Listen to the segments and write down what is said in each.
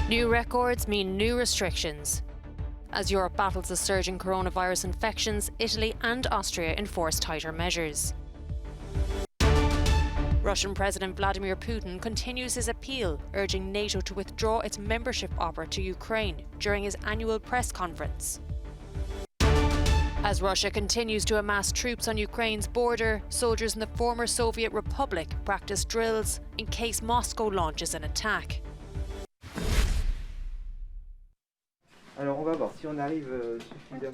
New records mean new restrictions. As Europe battles a surge in coronavirus infections, Italy and Austria enforce tighter measures. Russian President Vladimir Putin continues his appeal, urging NATO to withdraw its membership offer to Ukraine during his annual press conference. As Russia continues to amass troops on Ukraine's border, soldiers in the former Soviet Republic practice drills in case Moscow launches an attack.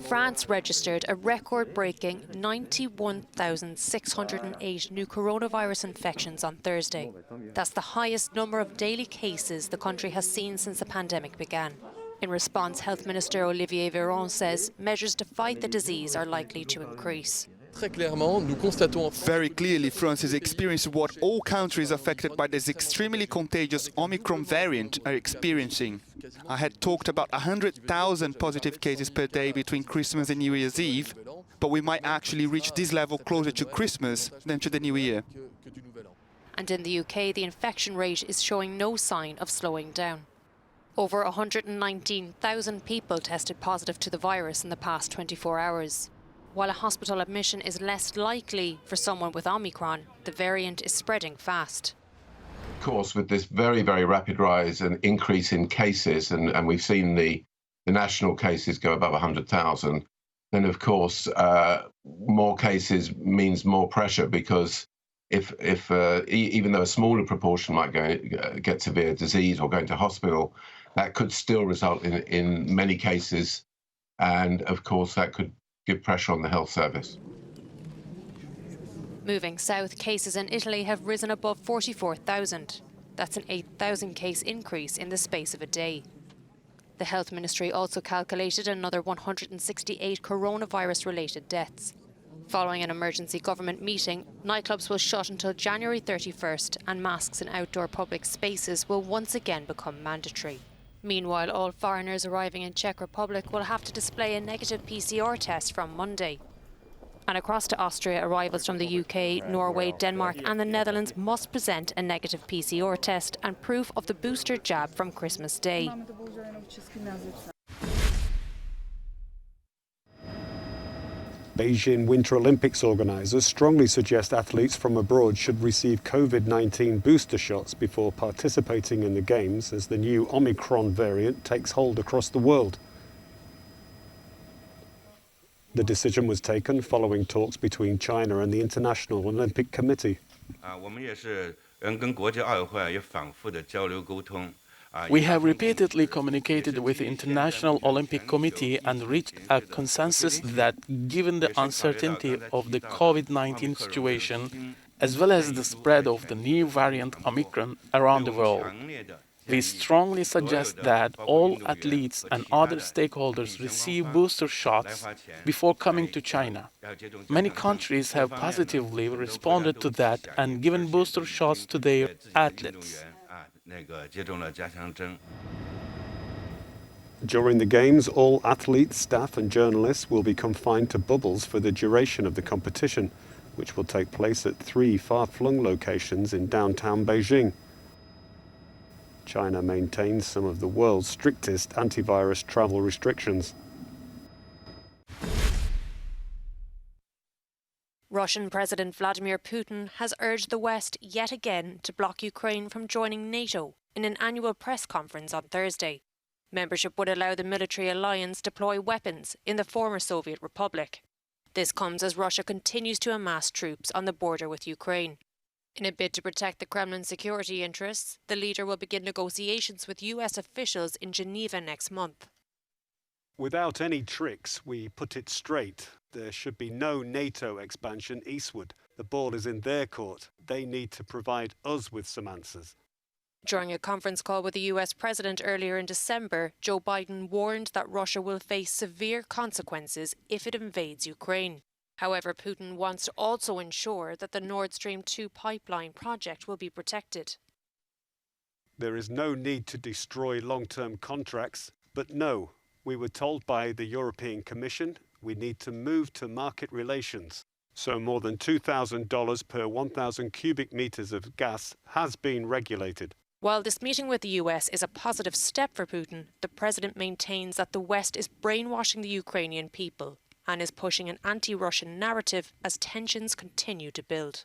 France registered a record-breaking 91,608 new coronavirus infections on Thursday. That's the highest number of daily cases the country has seen since the pandemic began. In response, Health Minister Olivier Véran says measures to fight the disease are likely to increase. Very clearly, France is experiencing what all countries affected by this extremely contagious Omicron variant are experiencing. I had talked about 100,000 positive cases per day between Christmas and New Year's Eve, but we might actually reach this level closer to Christmas than to the New Year. And in the UK, the infection rate is showing no sign of slowing down. Over 119,000 people tested positive to the virus in the past 24 hours. While a hospital admission is less likely for someone with Omicron, the variant is spreading fast. Of course, with this very, very rapid rise and increase in cases, and we've seen the national cases go above 100,000, then of course more cases means more pressure, because if even though a smaller proportion might get severe disease or go into hospital, that could still result in many cases, and of course that could give pressure on the health service. Moving south, cases in Italy have risen above 44,000. That's an 8,000 case increase in the space of a day. The Health Ministry also calculated another 168 coronavirus-related deaths. Following an emergency government meeting, nightclubs will shut until January 31st, and masks in outdoor public spaces will once again become mandatory. Meanwhile, all foreigners arriving in Czech Republic will have to display a negative PCR test from Monday. And across to Austria, arrivals from the UK, Norway, Denmark and the Netherlands must present a negative PCR test and proof of the booster jab from Christmas Day. Beijing Winter Olympics organisers strongly suggest athletes from abroad should receive COVID-19 booster shots before participating in the Games, as the new Omicron variant takes hold across the world. The decision was taken following talks between China and the International Olympic Committee. We have repeatedly communicated with the International Olympic Committee and reached a consensus that, given the uncertainty of the COVID-19 situation, as well as the spread of the new variant Omicron around the world, we strongly suggest that all athletes and other stakeholders receive booster shots before coming to China. Many countries have positively responded to that and given booster shots to their athletes. During the Games, all athletes, staff and journalists will be confined to bubbles for the duration of the competition, which will take place at 3 far-flung locations in downtown Beijing. China maintains some of the world's strictest antivirus travel restrictions. Russian President Vladimir Putin has urged the West yet again to block Ukraine from joining NATO in an annual press conference on Thursday. Membership would allow the military alliance to deploy weapons in the former Soviet Republic. This comes as Russia continues to amass troops on the border with Ukraine. In a bid to protect the Kremlin's security interests, the leader will begin negotiations with US officials in Geneva next month. Without any tricks, we put it straight. There should be no NATO expansion eastward. The ball is in their court. They need to provide us with some answers. During a conference call with the US President earlier in December, Joe Biden warned that Russia will face severe consequences if it invades Ukraine. However, Putin wants to also ensure that the Nord Stream 2 pipeline project will be protected. There is no need to destroy long-term contracts, but no, we were told by the European Commission we need to move to market relations. So more than $2,000 per 1,000 cubic meters of gas has been regulated. While this meeting with the US is a positive step for Putin, the president maintains that the West is brainwashing the Ukrainian people and is pushing an anti-Russian narrative as tensions continue to build.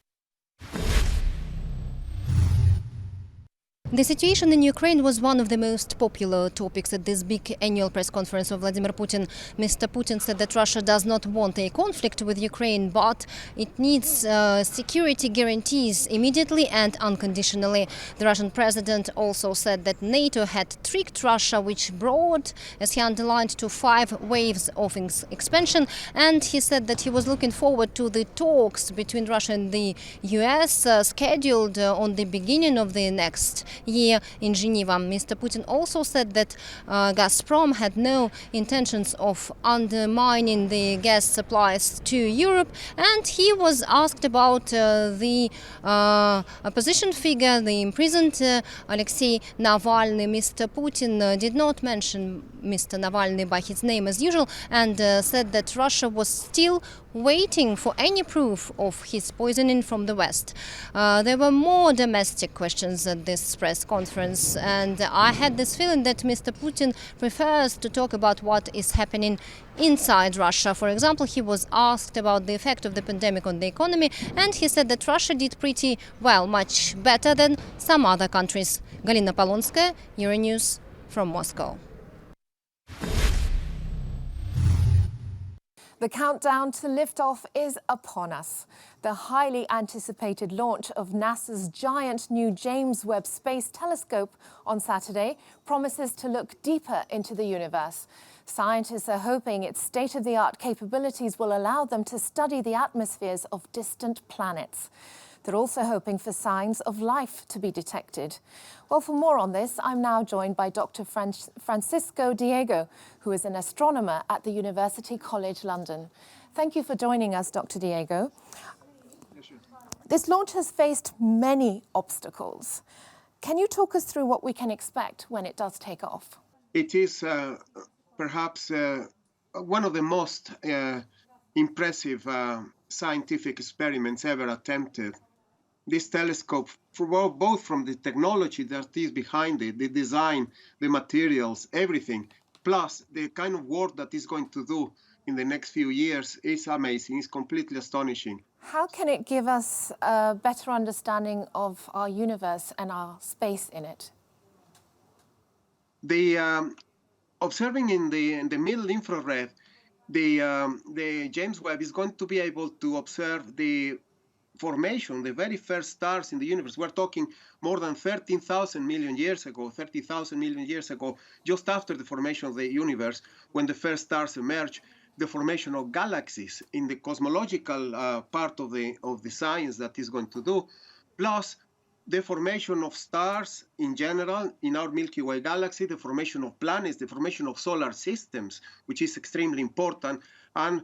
The situation in Ukraine was one of the most popular topics at this big annual press conference of Vladimir Putin. Mr. Putin said that Russia does not want a conflict with Ukraine, but it needs security guarantees immediately and unconditionally. The Russian president also said that NATO had tricked Russia, which brought, as he underlined, to 5 waves of expansion. And he said that he was looking forward to the talks between Russia and the US scheduled on the beginning of the next year in Geneva. Mr. Putin also said that Gazprom had no intentions of undermining the gas supplies to Europe, and he was asked about the opposition figure, the imprisoned Alexei Navalny. Mr. Putin did not mention Mr. Navalny by his name as usual, and said that Russia was still waiting for any proof of his poisoning from the West. There were more domestic questions at this press conference, and I had this feeling that Mr. Putin prefers to talk about what is happening inside Russia. For example, he was asked about the effect of the pandemic on the economy, and he said that Russia did pretty well, much better than some other countries. Galina Polonskaya, Euronews from Moscow. The countdown to liftoff is upon us. The highly anticipated launch of NASA's giant new James Webb Space Telescope on Saturday promises to look deeper into the universe. Scientists are hoping its state-of-the-art capabilities will allow them to study the atmospheres of distant planets. They're also hoping for signs of life to be detected. Well, for more on this, I'm now joined by Dr. Francisco Diego, who is an astronomer at the University College London. Thank you for joining us, Dr. Diego. This launch has faced many obstacles. Can you talk us through what we can expect when it does take off? It is perhaps one of the most impressive scientific experiments ever attempted. This telescope, both from the technology that is behind it, the design, the materials, everything, plus the kind of work that it's going to do in the next few years is amazing. It's completely astonishing. How can it give us a better understanding of our universe and our space in it? Observing in the middle infrared, the James Webb is going to be able to observe the formation, the very first stars in the universe. We're talking more than 13,000 million years ago, 30,000 million years ago, just after the formation of the universe, when the first stars emerged, the formation of galaxies in the cosmological part of the science that is going to do, plus the formation of stars in general in our Milky Way galaxy, the formation of planets, the formation of solar systems, which is extremely important, and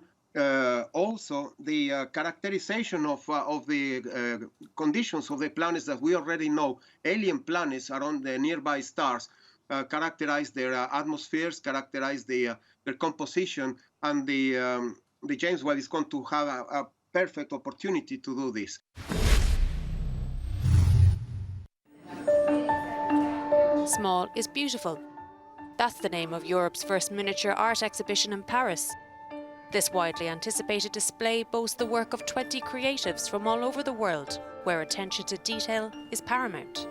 also the characterization of the conditions of the planets that we already know, alien planets around the nearby stars, characterize their atmospheres, characterize their composition, and the James Webb is going to have a perfect opportunity to do this. Small is beautiful. That's the name of Europe's first miniature art exhibition in Paris. This widely anticipated display boasts the work of 20 creatives from all over the world, where attention to detail is paramount.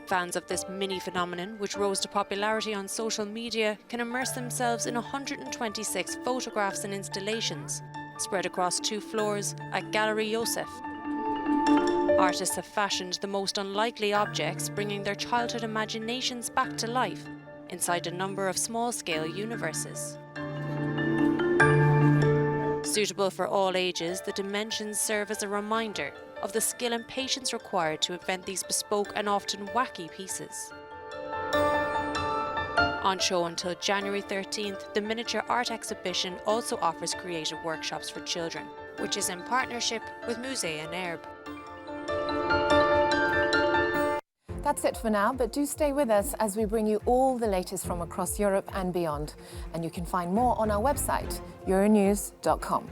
Fans of this mini phenomenon, which rose to popularity on social media, can immerse themselves in 126 photographs and installations, spread across 2 floors at Gallery Joseph. Artists have fashioned the most unlikely objects, bringing their childhood imaginations back to life inside a number of small-scale universes. Suitable for all ages, the dimensions serve as a reminder of the skill and patience required to invent these bespoke and often wacky pieces. On show until January 13th, the miniature art exhibition also offers creative workshops for children, which is in partnership with Musée en Herbe. That's it for now, but do stay with us as we bring you all the latest from across Europe and beyond. And you can find more on our website, euronews.com.